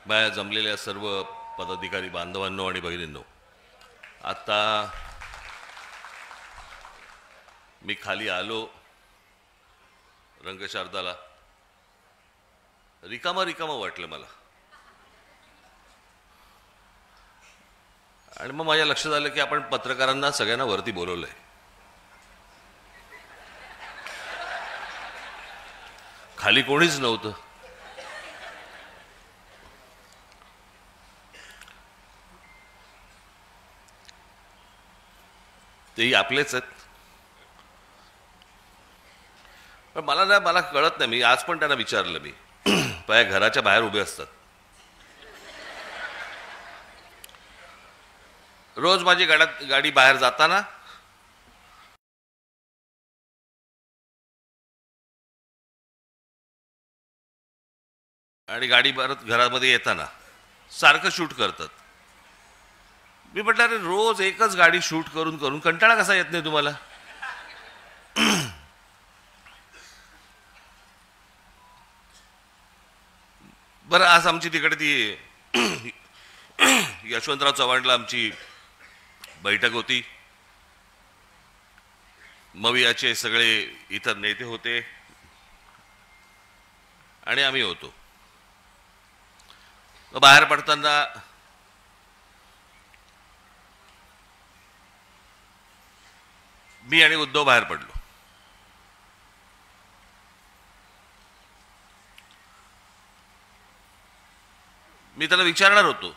बाहेर जमलेल्या सर्व पदाधिकारी बांधवांनो आणि भगिनींनो, आता मी खाली आलो रंगशारदाला, रिकामा रिकामा वाटलं मला. आणि मग माझ्या लक्षात आलं की आपण पत्रकारांना सगळ्यांना वरती बोलवलंय. खाली कोणीच नव्हतं. तेही आपलेच आहेत. पण मला कळत नाही. मी आज पण त्यांना विचारलं, मी पाय घराच्या बाहेर उभे असतात. रोज माझी गाडी बाहेर जाताना आणि गाडी परत घरामध्ये येताना सारखं शूट करतात. मी म्हटलं, अरे रोज एकच गाडी शूट करून करून कंटाळा कसा येत नाही तुम्हाला? बरं, आज आमची तिकडे ती यशवंतराव चव्हाणला आमची बैठक होती. मवियाचे सगळे इतर नेते होते आणि आम्ही होतो. बाहेर पडताना मी आणि उद्धव बाहेर पडलो. मी त्यांना विचारणार होतो,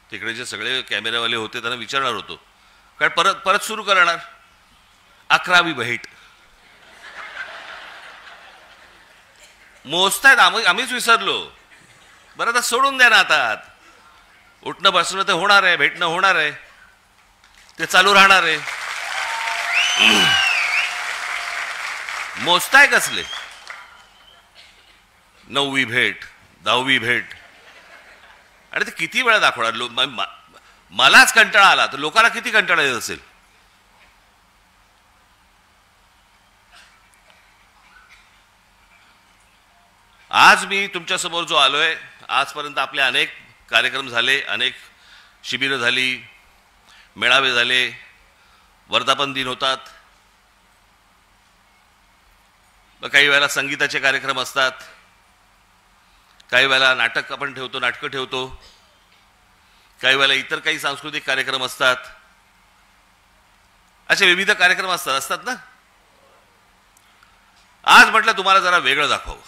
तिकडे जे सगळे कॅमेरावाले होते त्यांना विचारणार होतो, कारण परत परत सुरू करणार 11वी भेट मोजतायत. आम्हीच विसरलो. बरं, आता सोडून द्या ना. आता उठणं बसणं तर होणार आहे, भेटणं होणार आहे, ते चालू राहणार आहे. मोजताय कसले? 9वी भेट, 10वी भेट, आणि ते किती वेळा दाखवणार? मलाच कंटाळा आला तर लोकांना किती कंटाळा येत असेल? आज मी तुमच्या समोर जो आलोय, आजपर्यंत आपले अनेक कार्यक्रम झाले, अनेक शिबिरं झाली, मेळावे झाले, वर्धापन दिन होतात, काही वेळेला संगीताचे कार्यक्रम असतात, काही वेळेला नाटक आपण ठेवतो, नाटकं ठेवतो, काही वेळेला इतर काही सांस्कृतिक कार्यक्रम असतात. असे विविध कार्यक्रम असतात ना. आज म्हटलं तुम्हाला जरा वेगळं दाखवावं.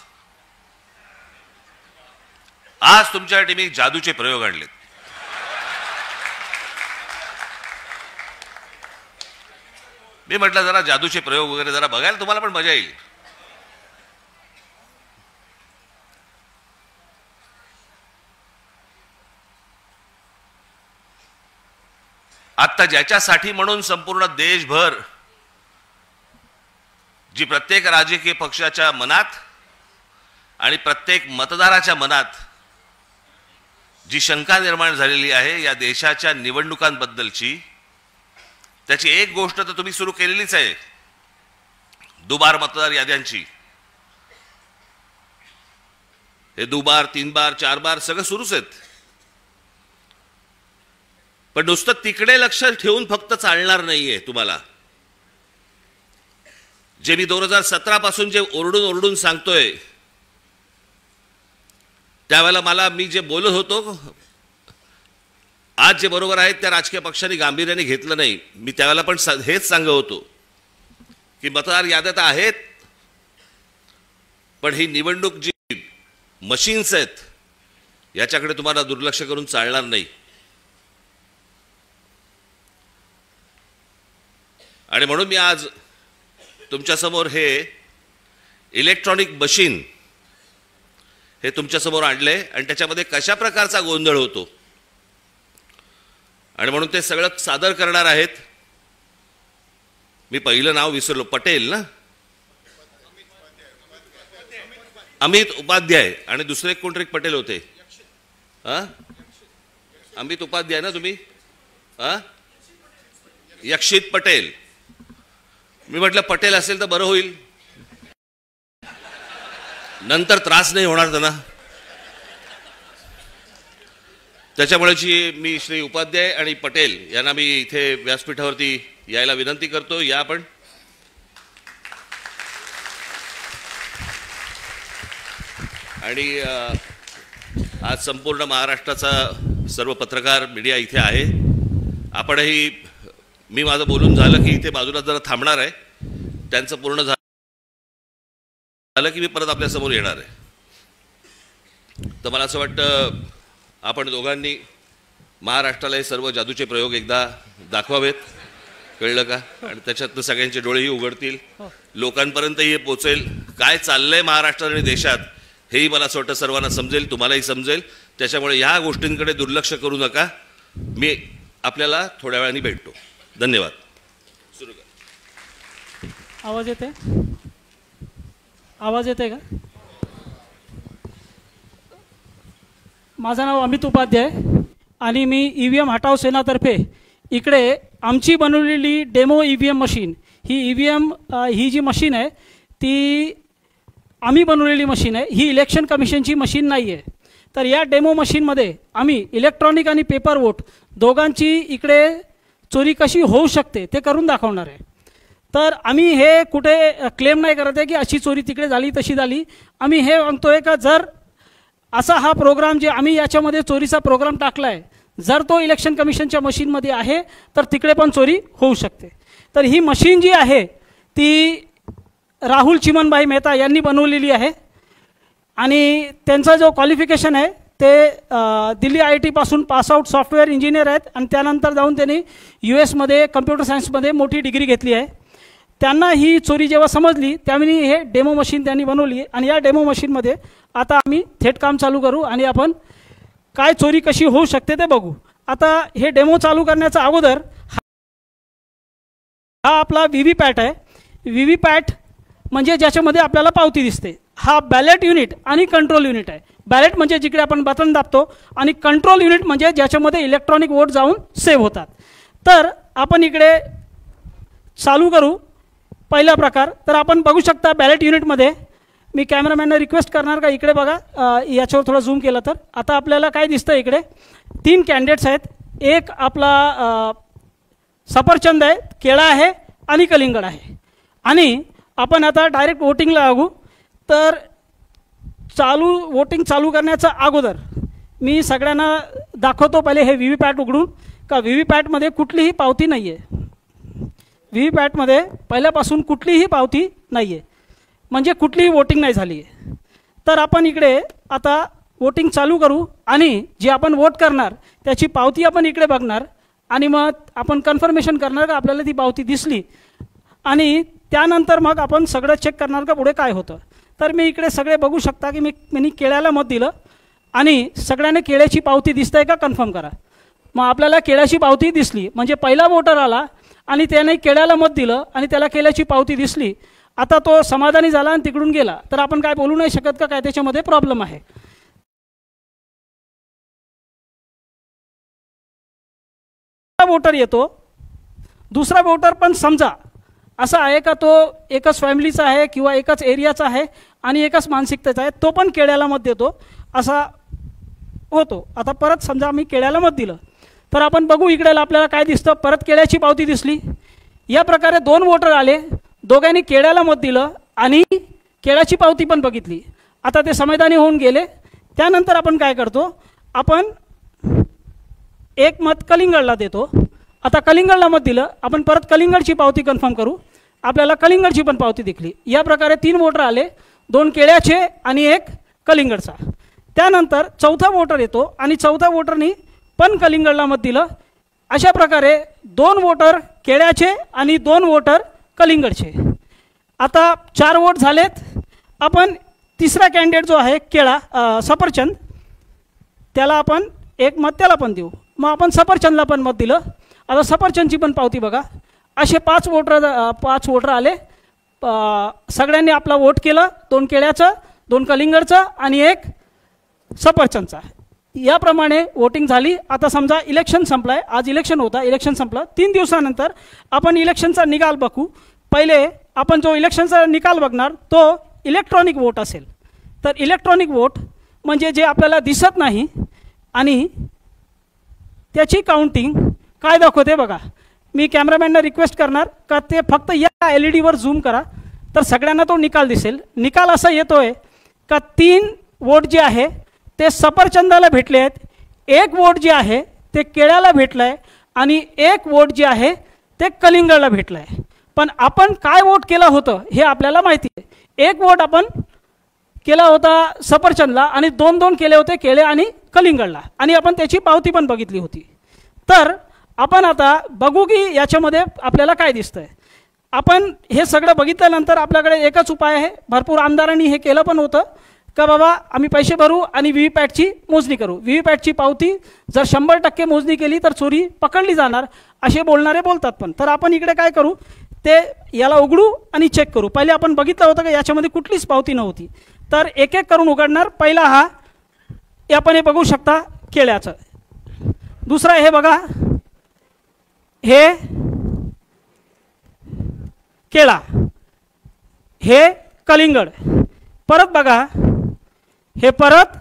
आज तुमच्यासाठी मी जादूचे प्रयोग आणलेत. मी म्हटलं जरा जादूचे प्रयोग वगैरे जरा बघायला तुम्हाला पण मजा येईल. आता ज्याच्यासाठी म्हणून संपूर्ण देशभर जी प्रत्येक राजकीय पक्षाच्या मनात आणि प्रत्येक मतदाराच्या मनात जी शंका निर्माण झालेली आहे या देशाच्या निवडणुकांबद्दलची, त्याची एक गोष्ट तर तुम्ही सुरू केलेलीच आहे, दुबार मतदार याद्यांची. हे दुबार, 3 बार, 4 बार सगळं सुरूच आहेत. पण नुसतं तिकडे लक्ष ठेवून फक्त चालणार नाहीये तुम्हाला. जे मी 2017 पासून जे ओरडून ओरडून सांगतोय, त्यावेळेला मी जे बोलत होतो, आज जे बरोबर आहेत त्या राजकीय पक्षांनी गांभीर्याने घेतलं नाही. मी त्यावेळेला पण हेच सांगत होतो की मतदार याद्या तर आहेत, पण ही निवडणूक जी मशीन्स आहेत याच्याकडे तुम्हाला दुर्लक्ष करून चालणार नाही. आणि म्हणून मी आज तुमच्यासमोर हे इलेक्ट्रॉनिक मशीन हे तुमच्यासमोर आणले आणि त्याच्यामध्ये कशा प्रकारचा गोंधळ होतो आणि म्हणून ते सगळं सादर करणार आहेत. मी पहिलं नाव विसरलो, पटेल ना, अमित उपाध्याय, आणि दुसरे कोणतरी पटेल होते. अमित उपाध्याय ना तुम्ही? यक्षित पटेल. मी म्हटलं पटेल असेल तर बरं होईल, नंतर त्रास नाही होणार त्यांना. त्याच्यामुळेची मी श्री उपाध्याय आणि पटेल यांना मी इथे व्यासपीठावरती यायला विनंती करतो. या आपण. आणि आज संपूर्ण महाराष्ट्राचा सर्व पत्रकार मीडिया इथे आहे. आपणही, मी माझं बोलून झालं की इथे बाजूला जरा थांबणार आहे. त्यांचं पूर्ण झालं की मी परत आपल्या समोर येणार आहे. तर मला असं वाटतं आपण दोघांनी महाराष्ट्राला हे सर्व जादूचे प्रयोग एकदा दाखवावेत. कळलं का? आणि त्याच्यातनं सगळ्यांचे डोळेही उघडतील, लोकांपर्यंतही हे पोचेल. काय चाललंय महाराष्ट्रात आणि देशात हेही मला असं वाटतं सर्वांना समजेल, तुम्हालाही समजेल. त्याच्यामुळे ह्या गोष्टींकडे दुर्लक्ष करू नका. मी आपल्याला थोड्या वेळाने भेटतो. धन्यवाद. सुरू कर. आवाज येते? आवाज येते का? माझं नाव अमित उपाध्याय आणि मी EVM हटाव सेनातर्फे इकडे आमची बनवलेली डेमो EVM मशीन, ही EVM ही जी मशीन आहे ती आम्ही बनवलेली मशीन आहे. ही इलेक्शन कमिशनची मशीन नाही आहे. तर या डेमो मशीनमध्ये आम्ही इलेक्ट्रॉनिक आणि पेपर वोट दोघांची इकडे चोरी कशी होऊ शकते ते करून दाखवणार आहे. तर आम्ही हे कुठे क्लेम नाही करत आहे की अशी चोरी तिकडे झाली तशी झाली. आम्ही हे म्हणतो आहे का जर असा हा प्रोग्राम जे आम्ही याच्यामध्ये चोरीचा प्रोग्राम टाकला आहे, जर तो इलेक्शन कमिशनच्या मशीनमध्ये आहे तर तिकडे पण चोरी होऊ शकते. तर ही मशीन जी आहे ती राहुल चिमनभाई मेहता यांनी बनवलेली आहे आणि त्यांचा जो क्वालिफिकेशन आहे ते दिल्ली IIT पासून पासआउट सॉफ्टवेअर इंजिनियर आहेत आणि त्यानंतर जाऊन त्यांनी US मध्ये कम्प्युटर सायन्समध्ये मोठी डिग्री घेतली आहे. त्यांना ही चोरी जेव्हा समजली त्यावेळी हे डेमो मशीन त्यांनी बनवली आणि या डेमो मशीनमध्ये आता आम्ही थेट काम चालू करू आणि आपण काय चोरी कशी होऊ शकते ते बघू. आता हे डेमो चालू करण्याचा अगोदर हा आपला VVPAT आहे. VVPAT म्हणजे ज्याच्यामध्ये आपल्याला पावती दिसते. हा बॅलेट युनिट आणि कंट्रोल युनिट आहे. बॅलेट म्हणजे जिकडे आपण बटन दाबतो आणि कंट्रोल युनिट म्हणजे ज्याच्यामध्ये इलेक्ट्रॉनिक वोट जाऊन सेव्ह होतात. तर आपण इकडे चालू करू पहिला प्रकार. तर आपण बघू शकता बॅलेट युनिटमध्ये, मी कॅमेरामॅनला रिक्वेस्ट करणार का इकडे बघा, याच्यावर थोडं झूम केलं तर आता आपल्याला काय दिसतं इकडे 3 कॅन्डिडेट्स आहेत. एक आपला सफरचंद आहे, केळा आहे आणि कलिंगड आहे. आणि आपण आता डायरेक्ट वोटिंगला लागू. तर वोटिंग चालू करण्याच्या अगोदर मी सगळ्यांना दाखवतो पहिले हे VVPAT उघडून का VVPATमध्ये कुठलीही पावती नाही आहे. VVPATमध्ये पहिल्यापासून कुठलीही पावती नाही आहे, म्हणजे कुठलीही वोटिंग नाही झाली आहे. तर आपण इकडे आता वोटिंग चालू करू आणि जे आपण वोट करणार त्याची पावती आपण इकडे बघणार आणि मग आपण कन्फर्मेशन करणार का आपल्याला ती पावती दिसली आणि त्यानंतर मग आपण सगळं चेक करणार का पुढे काय होतं. तर मी इकडे सगळे बघू शकता की मी केळ्याला मत दिलं आणि सगळ्यांना केळ्याची पावती दिसत आहे का कन्फर्म करा. मग आपल्याला केळ्याची पावती दिसली म्हणजे पहिला वोटर आला आणि त्याने केळ्याला मत दिलं आणि त्याला केळ्याची पावती दिसली. आता तो समाधानी झाला आणि तिकडून गेला तर आपण काय बोलू नाही शकत का काय त्याच्यामध्ये प्रॉब्लेम आहे. वोटर येतो, दुसरा वोटर पण समजा असा आहे का तो एकच फॅमिलीचा आहे किंवा एकच एरियाचा आहे आणि एकच मानसिकतेचा आहे, तो पण केळ्याला मत देतो असा होतो. आता परत समजा मी केळ्याला मत दिलं तर आपण बघू इकडे आपल्याला काय दिसतं, परत केळ्याची पावती दिसली. या प्रकारे 2 वोटर आले, दोघांनी केळ्याला मत दिलं आणि केळ्याची पावती पण बघितली. आता ते समाधानी होऊन गेले. त्यानंतर आपण काय करतो, आपण एक मत कलिंगडला देतो. आता कलिंगडला मत दिलं, आपण परत कलिंगडची पावती कन्फर्म करू. आपल्याला कलिंगडची पण पावती दिसली. या प्रकारे 3 वोटर आले, 2 केळ्याचे आणि 1 कलिंगडचा. त्यानंतर चौथा वोटर येतो आणि चौथा वोटरनी पण कलिंगडला मत दिलं. अशा प्रकारे 2 वोटर केळ्याचे आणि 2 वोटर कलिंगडचे. आता 4 वोट झालेत. आपण तिसरा कॅन्डिडेट जो आहे केळा सफरचंद, त्याला आपण 1 मत त्याला पण देऊ. मग आपण सफरचंदला पण मत दिलं. आता सफरचंदची पण पावती बघा. असे 5 वोटर आले. सगळ्यांनी आपला वोट केलं, 2 केळ्याचं, 2 कलिंगडचं आणि 1 सफरचंदचा. याप्रमाणे वोटिंग झाली. आता समजा इलेक्शन संपलाय, आज इलेक्शन होता, इलेक्शन संपलं. 3 दिवसानंतर आपण इलेक्शनचा निकाल बघू. पहिले आपण जो इलेक्शनचा निकाल बघणार तो इलेक्ट्रॉनिक वोट असेल. तर इलेक्ट्रॉनिक वोट म्हणजे जे आपल्याला दिसत नाही आणि त्याची काउंटिंग काय दाखवते बघा. मी कॅमेरामॅनला रिक्वेस्ट करणार का ते फक्त या LED वर झूम करा, तर सगळ्यांना तो निकाल दिसेल. निकाल असा येतोय का 3 वोट जे आहे ते सफरचंदाला भेटले आहेत, 1 वोट जे आहे ते केळ्याला भेटलं आहे आणि 1 वोट जे आहे ते कलिंगडला भेटलं आहे. पण आपण काय वोट केलं होतं हे आपल्याला माहिती आहे. 1 वोट आपण केला होता सफरचंदला आणि 2 केले होते केळे आणि कलिंगडला, आणि आपण त्याची पावती पण बघितली होती. तर आपण आता बघू की याच्यामध्ये आपल्याला काय दिसतंय. आपण हे सगळं बघितल्यानंतर आपल्याकडे एकच उपाय आहे. भरपूर आमदारांनी हे केलं पण होतं का बाबा आम्ही पैसे भरू आणि VVPATची मोजणी करू. VVPATची पावती जर 100% मोजणी केली तर चोरी पकडली जाणार असे बोलणारे बोलतात. पण तर आपण इकडे काय करू, ते याला उघडू आणि चेक करू. पहिले आपण बघितलं होतं का याच्यामध्ये कुठलीच पावती नव्हती. तर एक एक करून उघडणार. पहिला हा आपण हे बघू शकता केळ्याचं. दुसरा हे बघा, हे केळा, हे कलिंगड. परत बघा, हे परत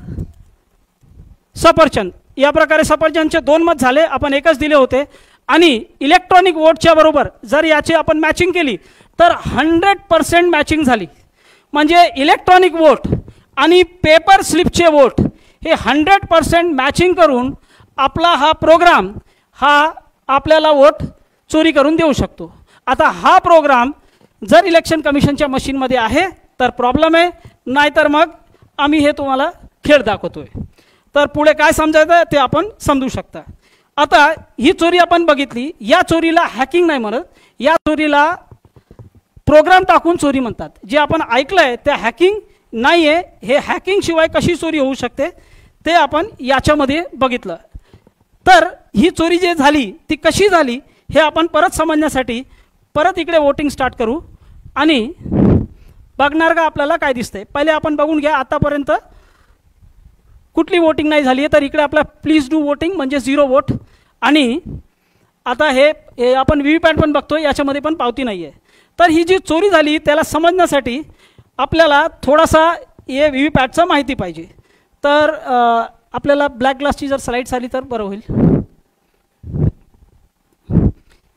सफरचंद. या प्रकारे सफरचंदचे 2 मत झाले, आपण एकच दिले होते. आणि इलेक्ट्रॉनिक वोटच्या बरोबर जर याची आपण मॅचिंग केली तर 100% मॅचिंग झाली. म्हणजे इलेक्ट्रॉनिक वोट आणि पेपर स्लिपचे वोट हे 100% मॅचिंग करून आपला हा प्रोग्राम हा आपल्याला वोट चोरी करून देऊ शकतो. आता हा प्रोग्राम जर इलेक्शन कमिशनच्या मशीनमध्ये आहे तर प्रॉब्लेम आहे, नाहीतर मग आम्ही हे तुम्हाला खेळ दाखवतोय. तर पुढे काय समजायचं ते आपण समजू शकता. आता ही चोरी आपण बघितली. या चोरीला हॅकिंग नाही म्हणत, या चोरीला प्रोग्राम टाकून चोरी म्हणतात. जे आपण ऐकलंय ते हॅकिंग नाही आहे. हे हॅकिंग शिवाय कशी चोरी होऊ शकते ते आपण याच्यामध्ये बघितलं. तर ही चोरी जे झाली ती कशी झाली हे आपण परत समजण्यासाठी परत इकडे वोटिंग स्टार्ट करू आणि बघणार का आपल्याला काय दिसतंय. पहिले आपण बघून घ्या आतापर्यंत कुठली वोटिंग नाही झाली आहे. तर इकडे आपला प्लीज डू वोटिंग म्हणजे 0 वोट. आणि आता हे आपण VVPAT पण बघतोय, याच्यामध्ये पण पावती नाही आहे. तर ही जी चोरी झाली त्याला समजण्यासाठी आपल्याला थोडासा हे VVPATचं माहिती पाहिजे. तर आपल्याला ब्लॅक ग्लासची जर स्लाईड्स आली तर बरं होईल.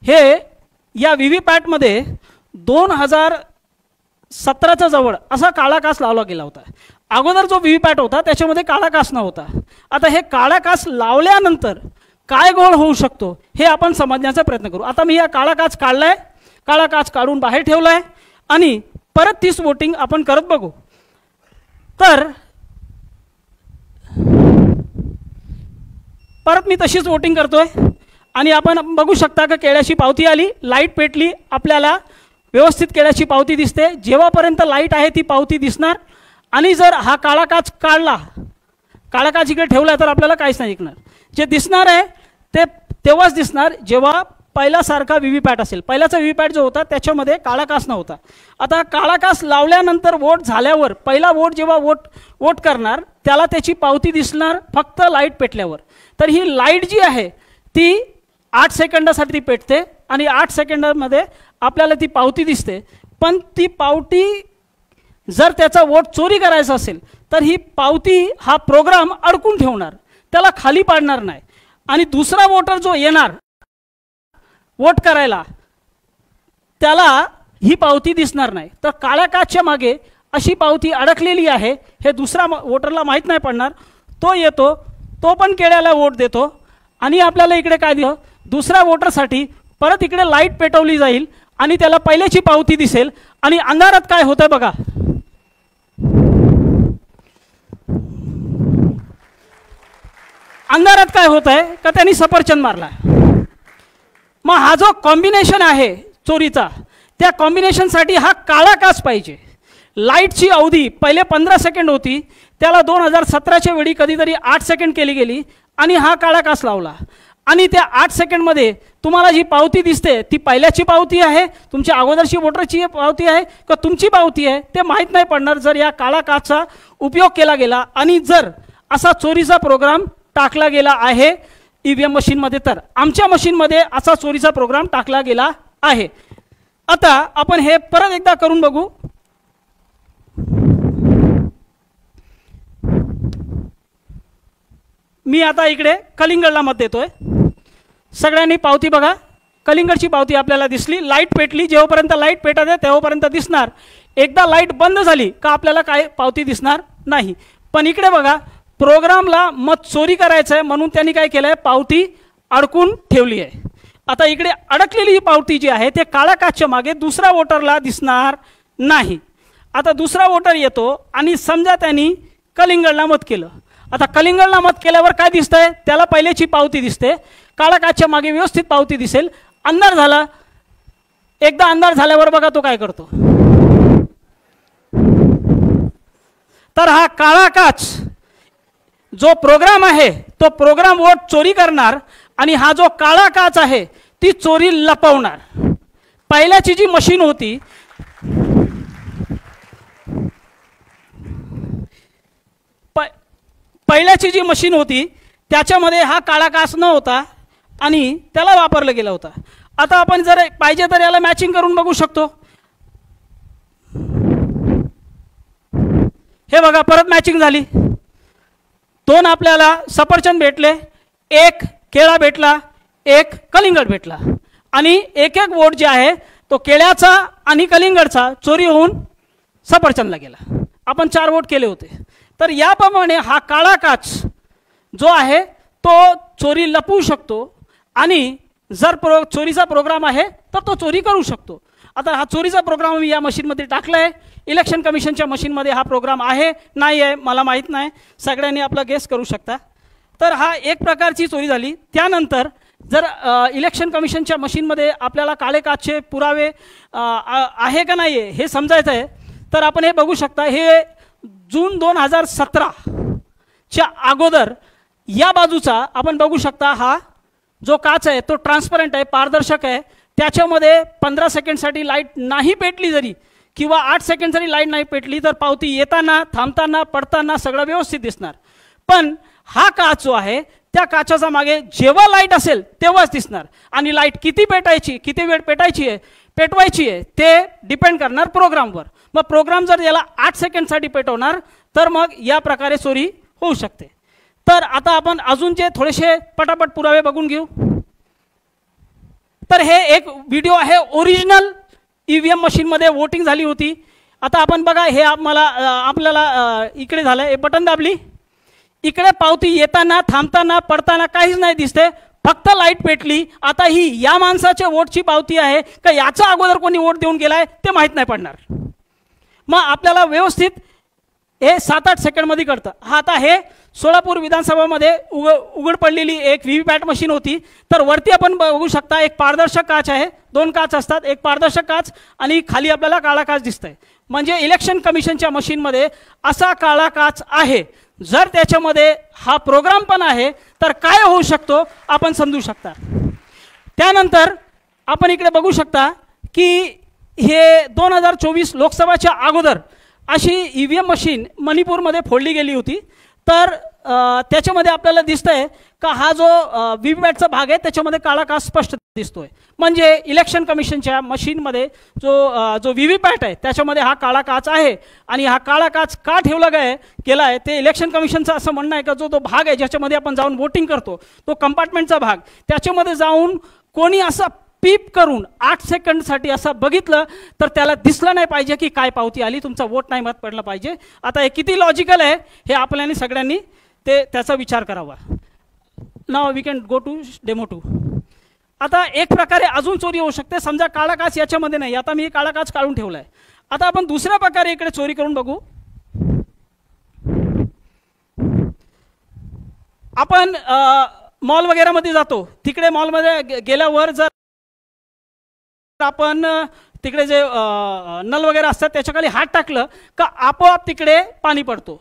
हे या VVPATमध्ये 2017च्या जवळ असा काळा कास लावला गेला होता. अगोदर जो VVPAT होता त्याच्यामध्ये काळा कास नव्हता. आता हे काळा कास लावल्यानंतर काय गोळ होऊ शकतो हे आपण समजण्याचा प्रयत्न करू. आता मी हा काळा काच काढलाय, काळा काच काढून बाहेर ठेवलाय आणि परत 30 वोटिंग आपण करत बघू. तर परत मी तशीच वोटिंग करतोय आणि आपण बघू शकता की केळ्याची पावती आली, लाईट पेटली, आपल्याला व्यवस्थित केळ्याची पावती दिसते. जेव्हापर्यंत लाईट आहे ती पावती दिसणार. आणि जर हा काळा काच काढला, काळा काच इकडे ठेवला तर आपल्याला काहीच नाही दिसणार. जे दिसणार आहे ते तेव्हाच दिसणार जेव्हा पहिल्यासारखा VVPAT असेल. पहिल्याचा VVPAT जो होता त्याच्यामध्ये काळा कास नव्हता. आता काळा कास लावल्यानंतर वोट झाल्यावर पहिला वोट जेव्हा वोट करणार त्याला त्याची पावती दिसणार फक्त लाईट पेटल्यावर. तर ही लाईट जी आहे ती 8 सेकंदासाठी पेटते आणि 8 सेकंदामध्ये आपल्याला ती पावती दिसते. पण ती पावती जर त्याचा वोट चोरी करायचा असेल तर ही पावती हा प्रोग्राम अडकून ठेवणार, त्याला खाली पाडणार नाही. आणि दुसरा वोटर जो येणार वोट करायला त्याला ही पावती दिसणार नाही. तर काळ्या काचच्या मागे अशी पावती अडकलेली आहे हे दुसरा वोटरला माहीत नाही पडणार. तो येतो, तो पण केळ्याला वोट देतो आणि आपल्याला इकडे काय दिलं, दुसऱ्या वोटरसाठी परत इकडे लाईट पेटवली जाईल आणि त्याला पहिल्याची पावती दिसेल. आणि अंधारात काय होतं बघा, अंधारात काय होत आहे का त्यांनी सफरचंद मारला. मग हा जो कॉम्बिनेशन आहे चोरीचा त्या कॉम्बिनेशनसाठी हा काळा काच पाहिजे. लाईटची अवधी पहिले 15 सेकंड होती, त्याला 2017च्या वेळी कधीतरी 8 सेकंड केली गेली आणि हा काळा काच लावला. आणि त्या 8 सेकंडमध्ये तुम्हाला जी पावती दिसते ती पहिल्याची पावती आहे, तुमच्या अगोदरची वोटरची पावती आहे का तुमची पावती आहे ते माहीत नाही पडणार जर या काळा काचचा उपयोग केला गेला आणि जर असा चोरीचा प्रोग्राम टाकला गेला आहे EVM मशीनमध्ये. तर आमच्या मशीनमध्ये असा चोरीचा प्रोग्राम टाकला गेला आहे. आता आपण हे परत एकदा करून बघू. मी आता इकडे कलिंगडला मत देतोय. सगळ्यांनी पावती बघा, कलिंगडची पावती आपल्याला दिसली. लाईट पेटली, जेव्हापर्यंत लाईट पेटत आहे तेव्हापर्यंत दिसणार. एकदा लाईट बंद झाली का आपल्याला काय पावती दिसणार नाही. पण इकडे बघा, प्रोग्रामला मत चोरी करायचं आहे म्हणून त्यांनी काय केलं आहे, पावती अडकून ठेवली आहे. आता इकडे अडकलेली ही पावती जी आहे ते काळ्या काचच्या मागे दुसऱ्या वोटरला दिसणार नाही. आता दुसरा वोटर येतो आणि समजा त्यांनी कलिंगडला मत केलं. आता कलिंगडला मत केल्यावर काय दिसतंय, त्याला पहिल्याची पावती दिसते, काळ्या काचच्या मागे व्यवस्थित पावती दिसेल. अंधार झाला, एकदा अंधार झाल्यावर बघा तो काय करतो. तर हा काळा काच जो प्रोग्राम आहे तो प्रोग्राम वोट चोरी करणार आणि हा जो काळा काच आहे ती चोरी लपवणार. पहिल्याची जी मशीन होती पहिल्याची जी मशीन होती त्याच्यामध्ये हा काळा काच न होता आणि त्याला वापरला गेला होता. आता आपण जर पाहिजे तर याला मॅचिंग करून बघू शकतो. हे बघा, परत मॅचिंग झाली. 2 आपल्याला सफरचंद भेटले, 1 केळा भेटला, 1 कलिंगड भेटला आणि एक एक वोट जे आहे तो केळ्याचा आणि कलिंगडचा चोरी होऊन सफरचंदला गेला. आपण 4 वोट केले होते. तर याप्रमाणे हा काळा काच जो आहे तो चोरी लपवू शकतो आणि जर चोरीचा प्रोग्राम आहे तर तो चोरी करू शकतो. आता हा चोरीचा प्रोग्राम मी या मशीनमध्ये टाकला आहे. इलेक्शन कमिशनच्या मशीनमध्ये हा प्रोग्राम आहे नाही आहे मला माहीत नाही, सगळ्यांनी आपला गेस करू शकता. तर हा एक प्रकारची चोरी झाली. त्यानंतर जर इलेक्शन कमिशनच्या मशीनमध्ये आपल्याला काळे काचचे पुरावे आहे का नाही आहे हे समजायचं आहे तर आपण हे बघू शकता. हे जून 2017च्या अगोदर या बाजूचा आपण बघू शकता. हा जो काच आहे तो ट्रान्सपरंट आहे, पारदर्शक आहे. त्याच्यामध्ये 15 सेकंडसाठी लाईट नाही पेटली जरी किंवा 8 सेकंड जरी लाईट नाही पेटली तर पावती येताना, थांबताना, पडताना सगळं व्यवस्थित दिसणार. पण हा काच जो आहे त्या काचाचा मागे जेव्हा लाईट असेल तेव्हाच दिसणार आणि लाईट किती पेटायची, किती वेळ पेटायची आहे, पेटवायची आहे ते डिपेंड करणार प्रोग्रामवर. मग प्रोग्राम जर याला 8 सेकंडसाठी पेटवणार तर मग या प्रकारे चोरी होऊ शकते. तर आता आपण अजून जे थोडेसे पटापट पुरावे बघून घेऊ. तर हे एक व्हिडिओ आहे, ओरिजिनल EVM मशीनमध्ये वोटिंग झाली होती. आता आपण बघा, हे आपल्याला इकडे झालं, हे बटन दाबली, इकडे पावती येताना, थांबताना, पडताना काहीच नाही दिसते, फक्त लाईट पेटली. आता ही या माणसाच्या वोटची पावती आहे का याचा अगोदर कोणी वोट देऊन गेलाय ते माहीत नाही पडणार. मग आपल्याला व्यवस्थित हे 7-8 सेकंडमध्ये कळतं. हा आता हे सोलापूर विधानसभामध्ये उघड पडलेली एक व्हीव्हीपॅट मशीन होती. तर वरती आपण बघू शकता एक पारदर्शक काच आहे, 2 काच असतात, एक पारदर्शक काच आणि खाली आपल्याला काळा काच दिसतंय. म्हणजे इलेक्शन कमिशनच्या मशीनमध्ये असा काळा काच आहे. जर त्याच्यामध्ये हा प्रोग्राम पण आहे तर काय होऊ शकतो आपण समजू शकता. त्यानंतर आपण इकडे बघू शकता की हे 2024 लोकसभाच्या अगोदर अशी EVM मशीन मणिपूरमध्ये फोडली गेली होती. तर त्याच्यामध्ये आपल्याला दिसतंय का हा जो व्हीव्हीपॅटचा भाग आहे त्याच्यामध्ये काळा काच स्पष्ट दिसतोय. म्हणजे इलेक्शन कमिशनच्या मशीनमध्ये जो व्हीव्हीपॅट आहे त्याच्यामध्ये हा काळा काच आहे. आणि हा काळा काच का ठेवला गेला आहे ते इलेक्शन कमिशनचं असं म्हणणं आहे का जो भाग आहे ज्याच्यामध्ये आपण जाऊन वोटिंग करतो तो कंपार्टमेंटचा भाग, त्याच्यामध्ये जाऊन कोणी असा पीप करून 8 सेकंडसाठी असं बघितलं तर त्याला दिसलं नाही पाहिजे की काय पावती आली, तुमचा वोट नाही मत पडला पाहिजे. आता हे किती लॉजिकल आहे हे आपल्याला सगळ्यांनी त्याचा विचार करावा. Now we can go to demo 2. आता एक प्रकारे अजून चोरी होऊ शकते. समजा काळा काच याच्यामध्ये नाही, आता मी काळा काच काढून ठेवलाय. आता आपण दुसऱ्या प्रकारे इकडे चोरी करून बघू. आपण मॉल वगैरे मध्ये जातो, तिकडे मॉलमध्ये गेल्यावर जर आपण तिकडे जे नल वगैरे असतात त्याच्याखाली हात टाकलं का आपोआप तिकडे पाणी पडतो.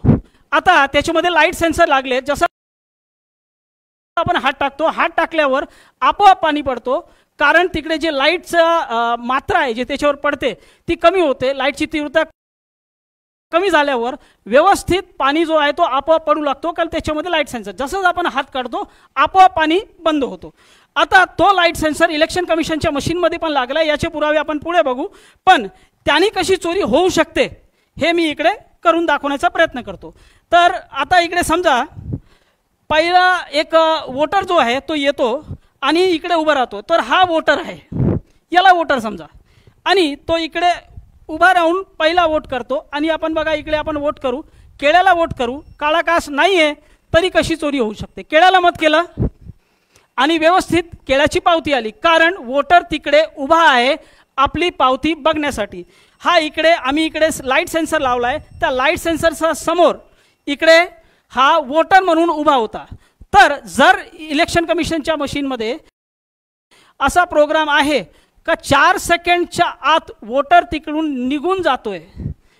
आता त्याच्यामध्ये लाईट सेन्सर लागले, जसं आपण हात टाकतो, हात टाकल्यावर आपोआप पाणी पडतो. कारण तिकडे जे लाईटचं मात्रा आहे जे त्याच्यावर पडते ती कमी होते. लाईटची तीव्रता कमी झाल्यावर व्यवस्थित पाणी जो आहे तो आपोआप पडू लागतो, कारण त्याच्यामध्ये लाईट सेन्सर, जसंच आपण हात काढतो आपोआप पाणी बंद होतो. आता तो लाईट सेन्सर इलेक्शन कमिशनच्या मशीनमध्ये पण लागला. याचे पुरावे आपण पुढे बघू. पण त्यांनी कशी चोरी होऊ शकते हे मी इकडे करून दाखवण्याचा प्रयत्न करतो. तर आता इकडे समजा पहिला एक वोटर जो आहे तो येतो आणि इकडे उभा राहतो, तर हा वोटर आहे, याला वोटर समजा. आणि तो इकडे उभा राहून पहिला वोट करतो. आणि आपण बघा इकडे आपण वोट करू, केळ्याला वोट करू, काळा कास नाही आहे तरी कशी चोरी होऊ शकते. केळ्याला मत केलं आणि व्यवस्थित केळ्याची पावती आली, कारण वोटर तिकडे उभा आहे आपली पावती बघण्यासाठी. हा इकडे आम्ही इकडे लाईट सेन्सर लावला आहे, त्या लाईट सेन्सरच्या समोर इकडे हा वोटर म्हणून उभा होता. तर जर इलेक्शन कमिशनच्या मशीनमध्ये असा प्रोग्राम आहे का 4 सेकंडच्या आत वोटर तिकडून निघून जातोय,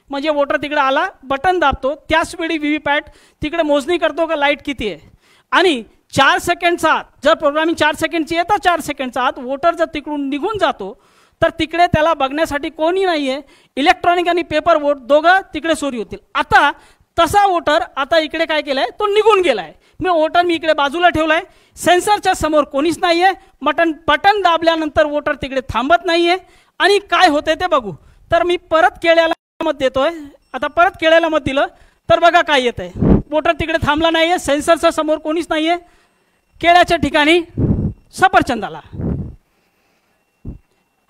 म्हणजे वोटर तिकडे आला, बटन दाबतो, त्याच वेळी व्हीव्हीपॅट तिकडे मोजणी करतो का लाईट किती आहे. आणि 4 सेकंडचा आत जर प्रोग्रामिंग 4 सेकंडची येतं, 4 सेकंडचा आत वोटर जर तिकडून निघून जातो, तर तिकडे त्याला बघण्यासाठी कोणी नाही आहे. इलेक्ट्रॉनिक आणि पेपर वोट दोघं तिकडे चोरी होतील. आता तसा वोटर आता इकडे काय केलाय, तो निघून गेलाय. वोटर मी इकडे बाजूला ठेवलाय, सेन्सरच्या समोर कोणीच नाही आहे. बटन दाबल्यानंतर वोटर तिकडे थांबत नाही आहे. आणि काय होते ते बघू. तर मी परत केळ्याला मत देतोय. आता परत केळ्याला मत दिलं तर बघा काय येत आहे. वोटर तिकडे थांबला नाही आहे, सेन्सरच्या समोर कोणीच नाही आहे, केळ्याच्या ठिकाणी सफरचंद आला.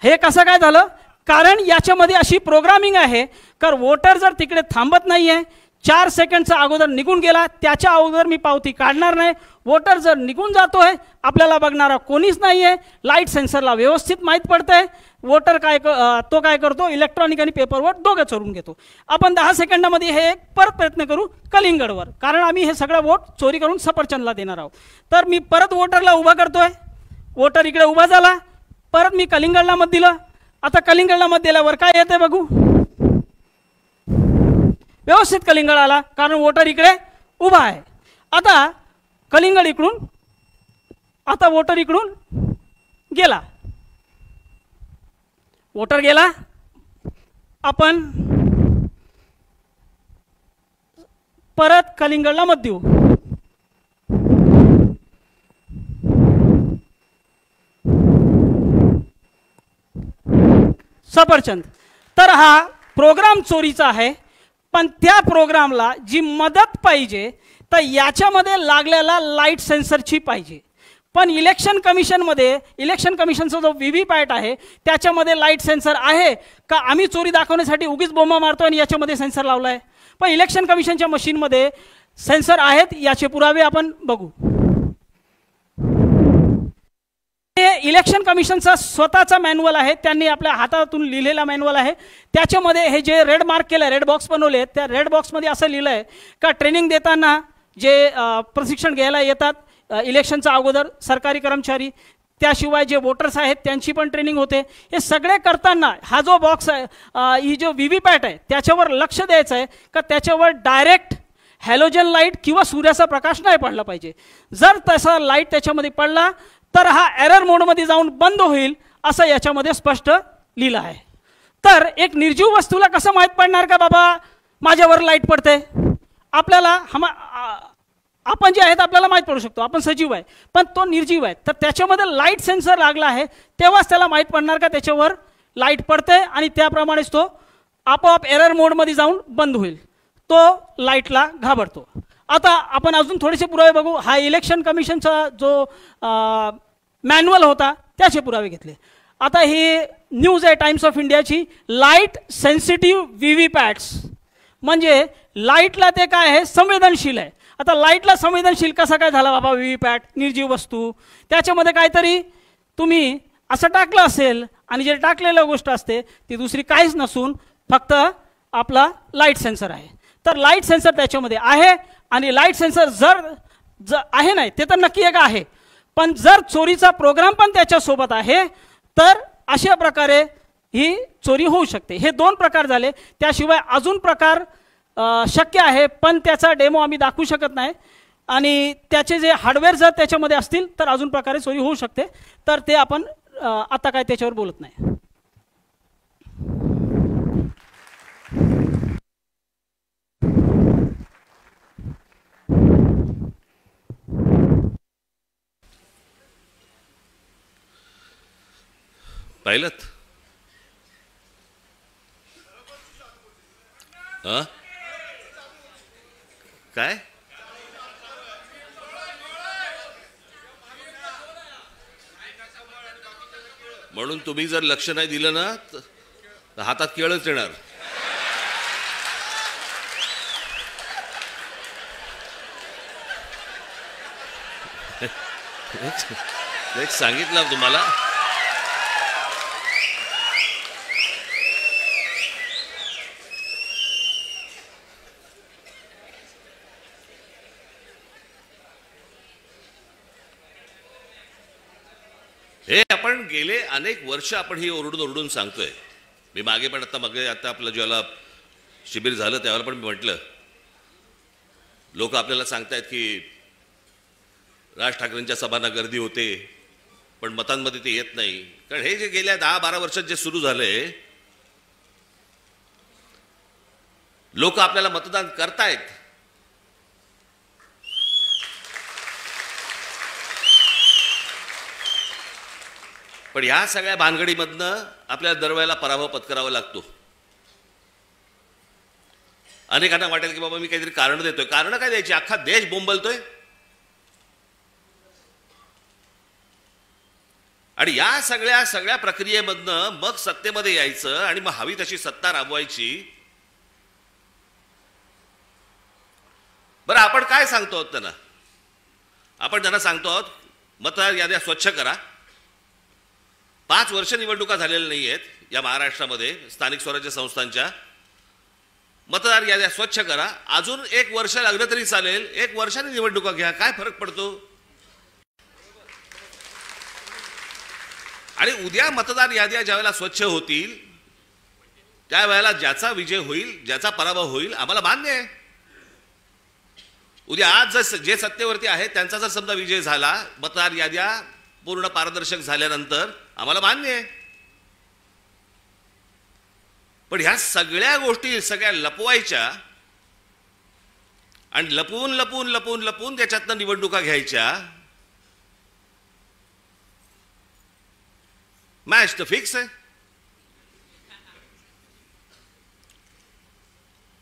हे कसं काय झालं, कारण याच्यामध्ये अशी प्रोग्रामिंग आहे तर वोटर जर तिकडे थांबत नाही आहे, 4 सेकंडचा अगोदर निघून गेला, त्याच्या अगोदर मी पावती काढणार नाही. वोटर जर निघून जातोय, आपल्याला बघणारा कोणीच नाही आहे, लाईट सेन्सरला व्यवस्थित माहीत पडतंय, वोटर तो काय करतो, इलेक्ट्रॉनिक आणि पेपर वोट दोघं चोरून घेतो. आपण 10 सेकंदामध्ये हे परत प्रयत्न करू कलिंगडवर, कारण आम्ही हे सगळं वोट चोरी करून सफरचंदला देणार आहोत. तर मी परत वोटरला उभा करतोय, वोटर इकडे उभा झाला, परत मी कलिंगडला मत दिलं. आता कलिंगडला मत दिल्यावर काय येते बघू, व्यवस्थित कलिंगड आला, कारण वोटर इकडे उभा आहे. आता कलिंगड इकडून, आता वोटर इकडून गेला, वोटर गेला. आपण परत कलिंगडला मत देऊ. सफरचंद. तर हा प्रोग्राम चोरीचा आहे, पण त्या प्रोग्रामला जी मदत पाहिजे तर याच्यामध्ये लागलेला लाईट सेन्सरची पाहिजे. पण इलेक्शन कमिशनचा जो व्हीव्हीपॅट आहे त्याच्यामध्ये लाईट सेन्सर आहे का, आम्ही चोरी दाखवण्यासाठी उगीच बोंबा मारतो आणि याच्यामध्ये सेन्सर लावला आहे. पण इलेक्शन कमिशनच्या मशीनमध्ये सेन्सर आहेत, याचे पुरावे आपण बघू. हे इलेक्शन कमिशनचा स्वतःचा मॅन्युअल आहे, त्यांनी आपल्या हातातून लिहिलेला मॅन्युअल आहे. त्याच्यामध्ये हे जे रेड मार्क केलं, रेड बॉक्स बनवले, त्या रेड बॉक्समध्ये असं लिहिलं आहे का ट्रेनिंग देताना जे प्रशिक्षण घ्यायला येतात इलेक्शनच्या अगोदर सरकारी कर्मचारी, त्याशिवाय जे वोटर्स आहेत त्यांची पण ट्रेनिंग होते. हे सगळे करताना हा जो बॉक्स आहे, ही जो व्हीव्हीपॅट आहे, त्याच्यावर लक्ष द्यायचं आहे का त्याच्यावर डायरेक्ट हॅलोजन लाईट किंवा सूर्याचा प्रकाश नाही पडला पाहिजे. जर तसा लाईट त्याच्यामध्ये पडला तर हा एरर मोडमध्ये जाऊन बंद होईल, असं याच्यामध्ये स्पष्ट लिहिलं आहे. तर एक निर्जीव वस्तूला कसं माहीत पडणार का बाबा माझ्यावर लाईट पडते. आपल्याला आपण जे आहेत आपल्याला माहीत पडू शकतो, आपण सजीव आहे, पण तो निर्जीव आहे. तर त्याच्यामध्ये लाईट सेन्सर लागला आहे, तेव्हाच त्याला माहीत पडणार का त्याच्यावर लाईट पडते, आणि त्याप्रमाणेच तो आपोआप एरर मोडमध्ये जाऊन बंद होईल, तो लाईटला घाबरतो. आता आपण अजून थोडेसे पुरावे बघू. हा इलेक्शन कमिशनचा जो मॅन्युअल होता त्याचे पुरावे घेतले. आता ही न्यूज आहे टाइम्स ऑफ इंडियाची, लाईट सेन्सिटिव्ह व्हीव्हीपॅट्स, म्हणजे लाईटला ते काय आहे, संवेदनशील आहे. आता लाईटला संवेदनशील कसा काय झाला बाबा व्हीव्हीपॅट, निर्जीव वस्तू, त्याच्यामध्ये काहीतरी तुम्ही असं टाकलं असेल, आणि जे टाकलेलं गोष्ट असते ती दुसरी काहीच नसून फक्त आपला लाईट सेन्सर आहे. तर लाईट सेन्सर त्याच्यामध्ये आहे, आणि लाईट सेन्सर जर आहे नाही ते तर नक्की एक आहे, पण जर चोरीचा प्रोग्राम पण त्याच्यासोबत आहे तर अशा प्रकारे ही चोरी होऊ शकते. हे 2 प्रकार झाले. त्याशिवाय अजून प्रकार शक्य आहे, पण त्याचा डेमो आम्ही दाखवू शकत नाही, आणि त्याचे जे हार्डवेअर जर त्याच्यामध्ये असतील तर अजून प्रकारे चोरी होऊ शकते. तर ते आपण आता काय त्याच्यावर बोलत नाही. पाहिलंत काय म्हणून तुम्ही जर लक्ष नाही दिलं ना तर हातात केळच येणार. एक सांगितलं तुम्हाला. हे आपण गेले अनेक वर्ष आपण ही ओरडून ओरडून सांगतोय. मी मागे पण आता आपलं ज्याला शिबिर झालं त्यावेळेला पण मी म्हटलं, लोक आपल्याला सांगतायत की राज ठाकरेंच्या सभांना गर्दी होते पण मतांमध्ये ते येत नाही. कारण हे जे गेल्या 10-12 वर्षात जे सुरू झालंय, लोक आपल्याला मतदान करतायत, पण ह्या सगळ्या भानगडीमधनं आपल्याला दरवेळेला पराभव पत्करावा लागतो. अनेकांना वाटेल की बाबा मी काहीतरी कारण देतोय. कारण काय द्यायची, अख्खा देश बोंबलतोय. आणि या सगळ्या प्रक्रियेमधनं मग सत्तेमध्ये यायचं आणि मग हवी तशी सत्ता राबवायची. बरं, आपण काय सांगतो आहोत त्यांना? आपण त्यांना सांगतो आहोत मतदार याद्या स्वच्छ करा. 5 वर्ष निवडणुका झालेल्या नाही आहेत या महाराष्ट्रामध्ये स्थानिक स्वराज्य संस्थांच्या. मतदार याद्या स्वच्छ करा. अजून 1 वर्ष लागलं तरी चालेल, 1 वर्षाने निवडणुका घ्या, काय फरक पडतो? आणि उद्या मतदार याद्या ज्यावेळेला स्वच्छ होतील त्यावेळेला ज्याचा विजय होईल, ज्याचा पराभव होईल, आम्हाला मान्य आहे. उद्या आज जे सत्तेवरती आहेत त्यांचा जर समजा विजय झाला, मतदार याद्या पूर्ण पारदर्शक झाल्यानंतर, आम्हाला मान्य आहे. पण ह्या सगळ्या गोष्टी सगळ्या लपवायच्या आणि लपवून लपवून लपवून लपवून त्याच्यातनं निवडणुका घ्यायच्या. मॅच तर फिक्स आहे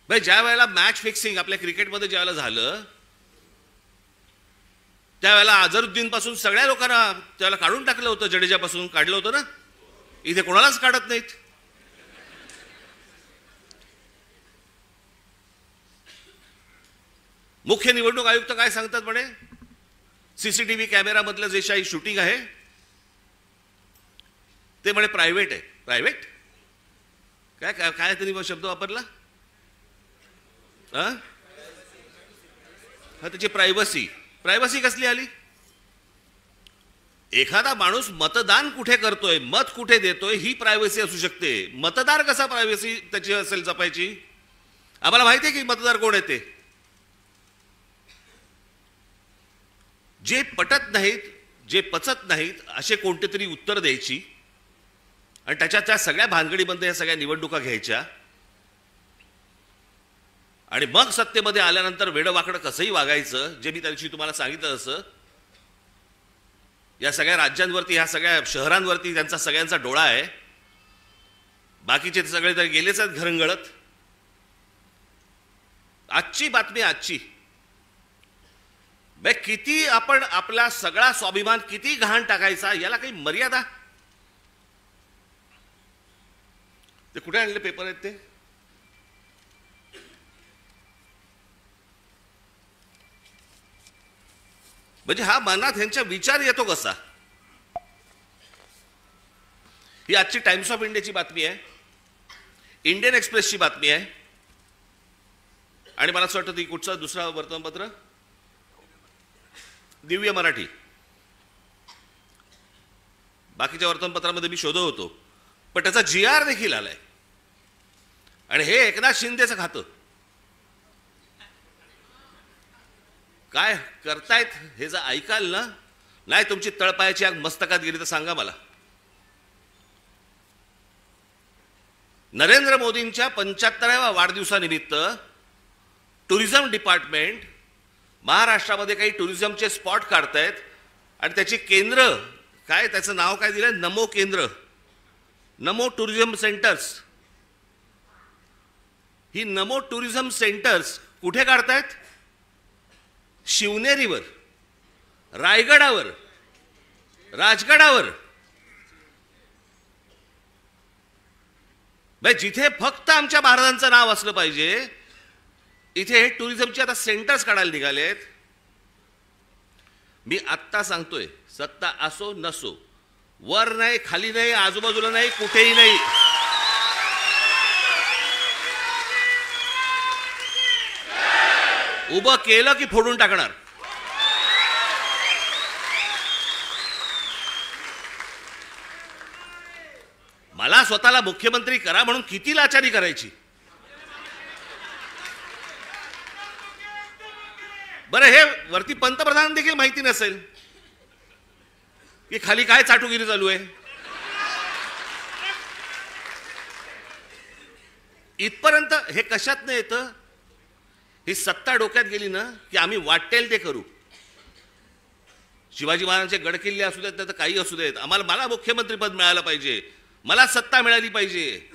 भाई. ज्या वेळेला मॅच फिक्सिंग आपल्या क्रिकेटमध्ये ज्या वेळेला झालं त्यावेळेला अझरुद्दीन पासून सगळ्या लोकांना त्यावेळेला काढून टाकलं होतं. जडेजापासून काढलं होतं ना. इथे कोणालाच काढत नाहीत. मुख्य निवडणूक आयुक्त काय सांगतात म्हणे, सीसीटीव्ही कॅमेरामधलं जे काही शूटिंग आहे ते म्हणे प्रायव्हेट आहे. प्रायव्हेट काय काय काय त्यांनी शब्द वापरला? हा, त्याची प्रायव्हसी. प्रायव्हसी कसली आली? एखादा माणूस मतदान कुठे करतोय, मत कुठे देतोय, ही प्रायव्हसी असू शकते. मतदार कसा प्रायव्हसी त्याची असेल जपायची? आम्हाला माहिती आहे की मतदार कोण आहे ते. जे पटत नाहीत, जे पचत नाहीत असे कोणते तरी उत्तर द्यायची आणि त्या सगळ्या भानगडीमध्ये या सगळ्या निवडणुका घ्यायच्या आणि मग सत्तेमध्ये आल्यानंतर वेडवाकडं कसंही वागायचं. जे मी त्या दिवशी तुम्हाला सांगितलं तसं या सगळ्या राज्यांवरती, ह्या सगळ्या शहरांवरती त्यांचा सगळ्यांचा डोळा आहे. बाकीचे सगळे तर गेलेच आहेत घरंगळत. आजची बातमी, आजची किती आपण आपला सगळा स्वाभिमान किती घाण टाकायचा, याला काही मर्यादा? ते कुठे आणले पेपर आहेत ते? म्हणजे हा मनात ह्यांचा विचार येतो कसा? ही आजची टाइम्स ऑफ इंडियाची बातमी आहे, इंडियन एक्सप्रेसची बातमी आहे आणि मला असं वाटतं ती कुठचं दुसरा वर्तमानपत्र, दिव्य मराठी. बाकीच्या वर्तमानपत्रामध्ये मी शोधत होतो पण त्याचा GR देखील आलाय आणि हे एकनाथ शिंदेचं खातं. काय करतायत हे जर ऐकाल ना, नाही तुमची तळपायाची आग मस्तकात गेली तर सांगा मला. नरेंद्र मोदींच्या 75व्या वाढदिवसानिमित्त टुरिझम डिपार्टमेंट महाराष्ट्रामध्ये काही टुरिझमचे स्पॉट काढतायत आणि त्याची केंद्र काय, त्याचं नाव काय दिलंय, नमो केंद्र, नमो टुरिझम सेंटर्स. ही नमो टुरिझम सेंटर्स कुठे काढतायत? शिवनेरीवर, रायगडावर, राजगडावर. जिथे फक्त आमच्या महाराजांचं नाव असलं पाहिजे, इथे टुरिझमचे आता सेंटर्स काढायला निघालेत. मी आत्ता सांगतोय, सत्ता असो नसो, वर नाही, खाली नाही, आजूबाजूला नाही, कुठेही नाही, उभं केलं की फोडून टाकणार. मला स्वतःला मुख्यमंत्री करा म्हणून किती लाचारी करायची. बरं, हे वरती पंतप्रधान देखील माहिती नसेल की खाली काय चाटुगिरी चालू आहे. इथपर्यंत हे कशात नाही येतं. ही सत्ता डोक्यात गेली ना की आम्ही वाटेल ते करू. शिवाजी महाराजांचे गडकिल्ले असू देत, तर काही असू देत, मला मुख्यमंत्रीपद मिळालं पाहिजे, मला सत्ता मिळाली पाहिजे,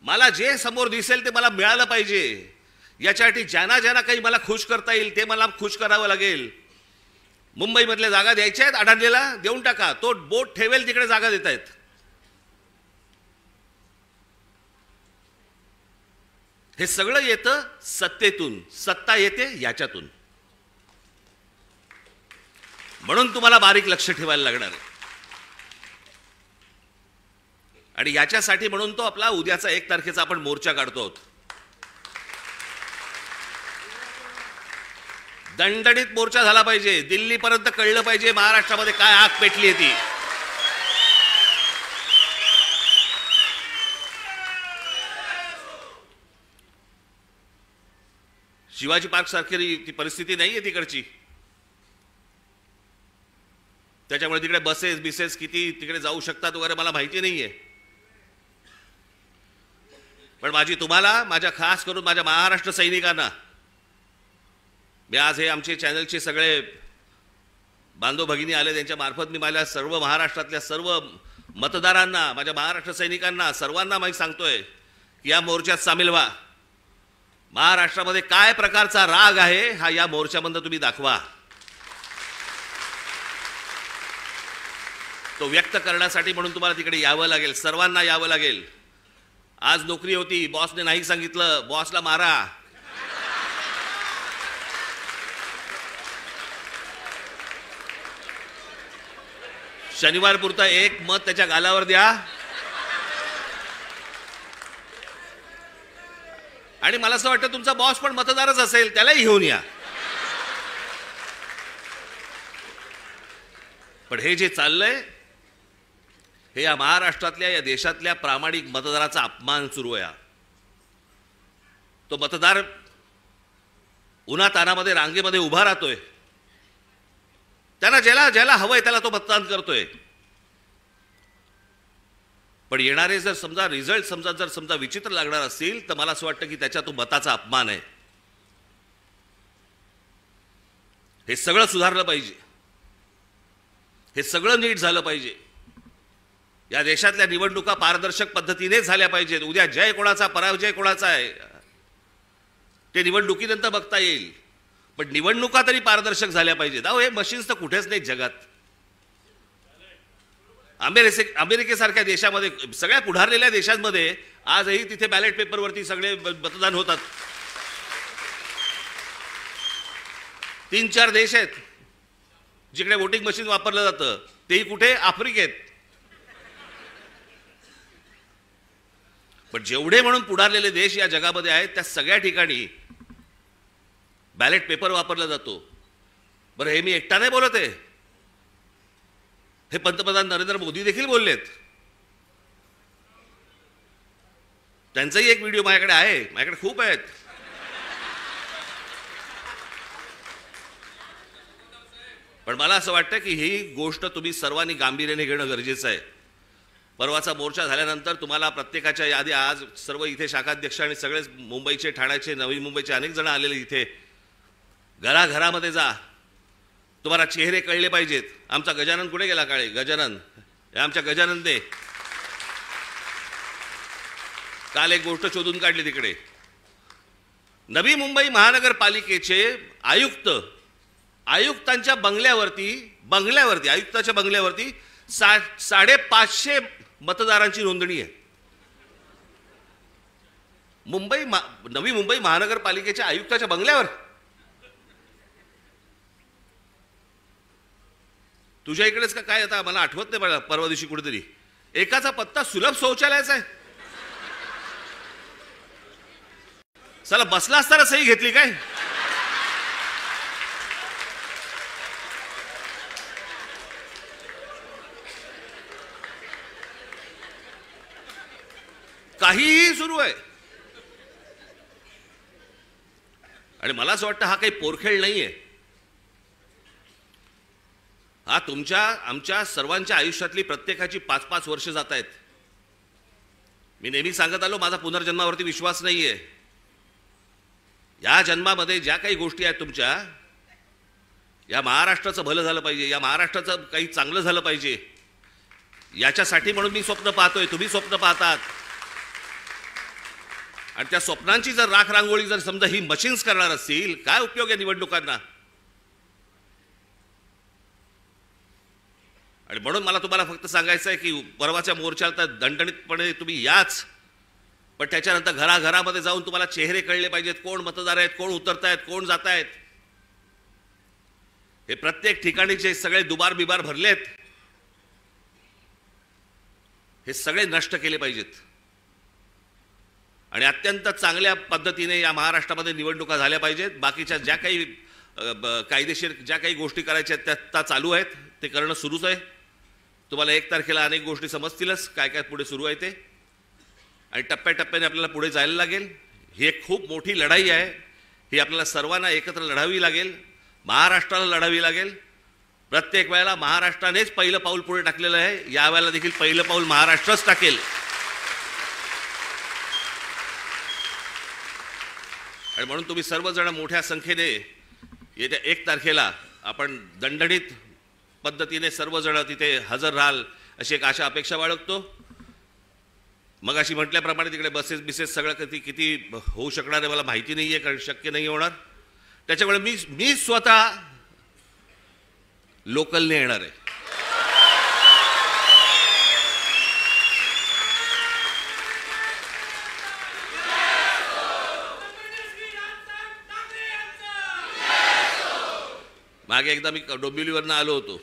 मला जे समोर दिसेल ते मला मिळालं पाहिजे. याच्यासाठी ज्यांना ज्यांना काही मला खुश करता येईल ते मला खुश करावं लागेल. मुंबईमधल्या जागा द्यायच्या आहेत, अडाणलेला देऊन टाका, तो बोट ठेवेल तिकडे जागा देत आहेत. हे सगळं येतं सत्तेतून, सत्ता येते याच्यातून. म्हणून तुम्हाला बारीक लक्ष ठेवायला लागणार आहे. आणि याच्यासाठी म्हणून तो आपला उद्याचा 1 तारखेचा आपण मोर्चा काढतो आहोत. दणदणीत मोर्चा झाला पाहिजे. दिल्लीपर्यंत कळलं पाहिजे महाराष्ट्रामध्ये काय आग पेटली आहे ती. शिवाजी पार्क सारखी ती परिस्थिती नाहीये तिकडची. त्याच्यामुळे तिकडे बसेस किती तिकडे जाऊ शकतात वगैरे मला माहिती नाहीये. पण माझी तुम्हाला, माझ्या खास करून माझ्या महाराष्ट्र सैनिकांना, मी आज हे आमचे चॅनलचे सगळे बांधव भगिनी आले त्यांच्या मार्फत मी माझ्या सर्व महाराष्ट्रातल्या सर्व मतदारांना, माझ्या महाराष्ट्र सैनिकांना सर्वांना मी सांगतोय की या मोर्चात सामील व्हा. महाराष्ट्रामध्ये काय प्रकारचा राग आहे हा या मोर्चामधून तुम्ही दाखवा. तो व्यक्त करण्यासाठी म्हणून तुम्हाला तिकडे यावं लागेल, सर्वांना यावं लागेल. आज नोकरी होती, बॉसने नाही सांगितलं, बॉसला मारा. शनिवार पुरता 1 मत त्याच्या गालावर द्या. आणि मला असं वाटतं तुमचा बॉस पण मतदारच असेल, त्यालाही घेऊन या. पण हे जे चाललंय हे या महाराष्ट्रातल्या, या देशातल्या प्रामाणिक मतदाराचा अपमान सुरू आहे. तो मतदार उन्हातानामध्ये रांगेमध्ये उभा राहतोय, त्यांना ज्याला हवंय त्याला तो मतदान करतोय. पण येणारे जर समजा रिझल्ट समजा विचित्र लागणार असतील तर मला असं वाटतं की त्याच्या तो मताचा अपमान आहे. हे सगळं सुधारलं पाहिजे, हे सगळं नीट झालं पाहिजे. या देशातल्या निवडणुका पारदर्शक पद्धतीने झाल्या पाहिजेत. उद्या जय कोणाचा पराजय कोणाचा आहे ते निवडणुकीनंतर बघता येईल, पण निवडणुका तरी पारदर्शक झाल्या पाहिजेत. अहो, हे मशीन्स तर कुठेच नाहीत जगात. अमेरिकेसारख्या देशामध्ये, सगळ्या पुढारलेल्या देशांमध्ये आजही तिथे बॅलेट पेपरवरती सगळे मतदान होतात. 3-4 देश आहेत जिकडे वोटिंग मशीन वापरलं जातं, तेही कुठे? आफ्रिकेत. पण जेवढे म्हणून पुढारलेले देश या जगामध्ये आहेत त्या सगळ्या ठिकाणी बॅलेट पेपर वापरला जातो. बरं, हे मी एकटा नाही बोलत आहे, हे पंतप्रधान नरेंद्र मोदी देखील बोललेत. त्यांचाही एक व्हिडिओ माझ्याकडे आहे, माझ्याकडे खूप आहेत. पण मला असं वाटतं की ही गोष्ट तुम्ही सर्वांनी गांभीर्याने घेणं गरजेचं आहे. परवाचा मोर्चा झाल्यानंतर तुम्हाला प्रत्येकाच्या यादी, आज सर्व इथे शाखाध्यक्ष आणि सगळेच मुंबईचे, ठाण्याचे, नवी मुंबईचे अनेक जण आलेले इथे, घराघरामध्ये जा, तुम्हाला चेहरे कळले पाहिजेत. आमचा गजानन कुठे गेला? काळे गजानन, हे आमच्या गजानन दे. काल एक गोष्ट शोधून काढली तिकडे. नवी मुंबई महानगरपालिकेचे आयुक्तांच्या बंगल्यावरती आयुक्ताच्या बंगल्यावरती 550 मतदारांची नोंदणी आहे. नवी मुंबई महानगरपालिकेच्या आयुक्ताच्या बंगल्यावर तुझ्या इकडेच का काय? आता मला आठवत नाही, मला परवा दिवशी कुठेतरी एकाचा पत्ता सुलभ शौचालयाचा आहे. चला बसला असताना सही घेतली काय? काहीही सुरू आहे. आणि मला असं वाटतं हा काही पोरखेळ नाहीये. हा आमच्या सर्वांच्या आयुष्यातली प्रत्येकाची 5-5 वर्ष जात आहेत. मी नेहमी सांगत आलो, माझा पुनर्जन्मावरती विश्वास नाहीये. या जन्मामध्ये ज्या काही गोष्टी आहेत तुमच्या, या महाराष्ट्राचं भलं झालं पाहिजे, या महाराष्ट्राचं काही चांगलं झालं पाहिजे, याच्यासाठी म्हणून मी स्वप्न पाहतोय, तुम्ही स्वप्न पाहतात. आणि त्या स्वप्नांची जर राख रांगोळी जर समजा ही मशीन्स करणार असतील, काय उपयोग आहे निवडणुकांना? आणि म्हणून मला तुम्हाला फक्त सांगायचं आहे की परवाच्या मोर्चाला तर दणदणीतपणे तुम्ही याच, पण त्याच्यानंतर घराघरामध्ये जाऊन तुम्हाला चेहरे कळले पाहिजेत, कोण मतदार आहेत, कोण उतरतायत, कोण जात आहेत. हे प्रत्येक ठिकाणी जे सगळे दुबार बिबार भरलेत, हे सगळे नष्ट केले पाहिजेत. आणि अत्यंत चांगल्या पद्धतीने या महाराष्ट्रामध्ये निवडणुका झाल्या पाहिजेत. बाकीच्या ज्या काही कायदेशीर ज्या काही गोष्टी करायच्या आहेत त्या चालू आहेत, ते करणं सुरूच आहे. तुम्हाला 1 तारखेला अनेक गोष्टी समजतीलच काय काय पुढे सुरू आहे ते. आणि टप्प्याटप्प्याने आपल्याला पुढे जायला लागेल. ही एक खूप मोठी लढाई आहे. ही आपल्याला सर्वांना एकत्र लढावी लागेल, महाराष्ट्राला लढावी लागेल. प्रत्येक वेळेला महाराष्ट्रानेच पहिलं पाऊल पुढे टाकलेलं आहे. यावेळेला देखील पहिलं पाऊल महाराष्ट्रच टाकेल. आणि म्हणून तुम्ही सर्वजण मोठ्या संख्येने येत्या 1 तारखेला आपण दणदणीत पद्धतीने सर्वजण तिथे हजर राहाल अशी एक आशा अपेक्षा बाळगतो. मग अशी म्हटल्याप्रमाणे तिकडे बसेस बिसेस सगळं किती होऊ शकणार आहे मला माहिती नाही आहे, कारण शक्य नाही होणार. त्याच्यामुळे मी स्वतः लोकलने येणार आहे. मागे एकदा मी डोंबिवलीवरनं आलो होतो.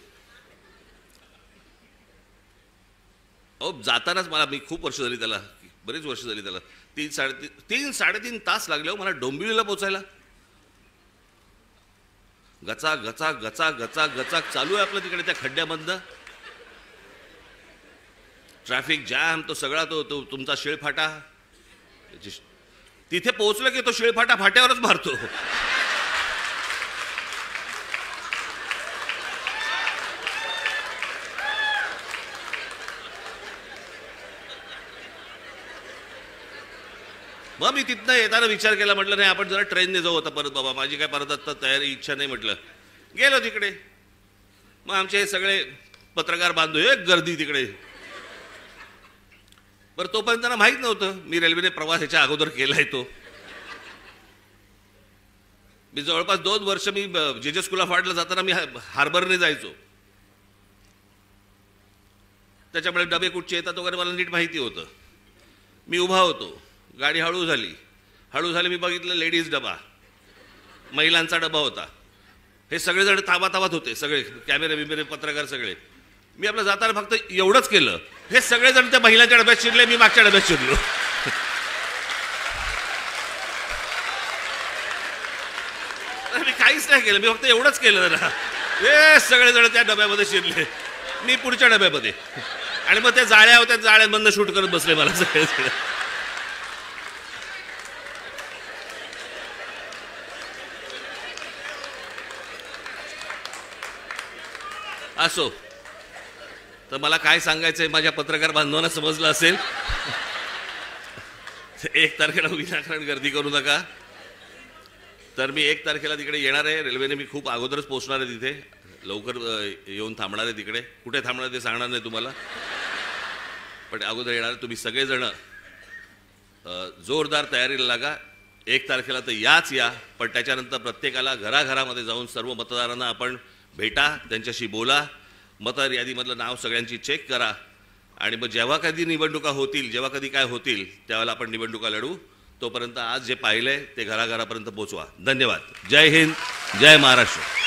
जातानाच मी खूप वर्ष झाली त्याला, बरेच वर्ष झाली त्याला, 3-3.5 तास लागले हो मला डोंबिवलीला पोहोचायला. गचा गचा गचा गचा गचा चालू आहे आपलं तिकडे त्या खड्ड्यामधनं. ट्रॅफिक जॅम, तो सगळा तो तुमचा शिळफाटा. तिथे पोहोचलं की तो शिळफाटा फाट्यावरच मारतो. मग मी तिथनं येताना विचार केला, म्हटलं नाही आपण जरा ट्रेनने जाऊ आता परत, बाबा माझी काय परत आता तयारी इच्छा नाही. म्हटलं गेलो तिकडे. मग आमचे हे सगळे पत्रकार बांधव, एक गर्दी तिकडे. बरं तोपर्यंत त्यांना माहीत नव्हतं मी रेल्वेने प्रवास ह्याच्या अगोदर केलाय तो. मी जवळपास 2 वर्ष मी जे स्कूल ऑफ आर्टला जाताना मी हार्बरने जायचो. त्याच्यामुळे डबे कुठचे येतात वगैरे मला नीट माहिती होतं. मी उभा होतो, गाडी हळू झाली, मी बघितलं लेडीज डबा, महिलांचा डबा होता. हे सगळेजण ताबाताबात होते, सगळे कॅमेरे बिमेरे पत्रकार सगळे. मी आपलं जाताना फक्त एवढंच केलं, हे सगळेजण त्या महिलांच्या डब्यात शिरले, मी मागच्या डब्यात शिरलो. मी काहीच नाही केलं, मी फक्त एवढंच केलं जरा. हे सगळेजण त्या डब्यामध्ये शिरले, मी पुढच्या डब्यामध्ये. आणि मग त्या जाळ्या होत्या, जाळ्यांमधनं शूट करत बसले मला सगळे. असो, तर मला काय सांगायचंय माझ्या पत्रकार बांधवांना समजलं असेल. 1 तारखेला विनाकारण गर्दी करू नका. तर मी 1 तारखेला तिकडे येणार आहे. रेल्वेने मी खूप अगोदरच पोहोचणार आहे तिथे, लवकर येऊन थांबणार आहे तिकडे. कुठे थांबणार ते सांगणार नाही तुम्हाला, पण अगोदर येणार. तुम्ही सगळेजण जोरदार तयारीला लागा. 1 तारखेला तर या, पण त्याच्यानंतर प्रत्येकाला घराघरामध्ये जाऊन सर्व मतदारांना आपण भेटा, त्यांच्याशी बोला, मतदार यादीमधलं नाव सगळ्यांची चेक करा. आणि मग जेव्हा कधी निवडणुका होतील, जेव्हा कधी काय होतील, त्यावेळेला आपण निवडणुका लढू. तोपर्यंत आज जे पाहिलंय ते घराघरापर्यंत पोहोचवा. धन्यवाद. जय हिंद, जय महाराष्ट्र.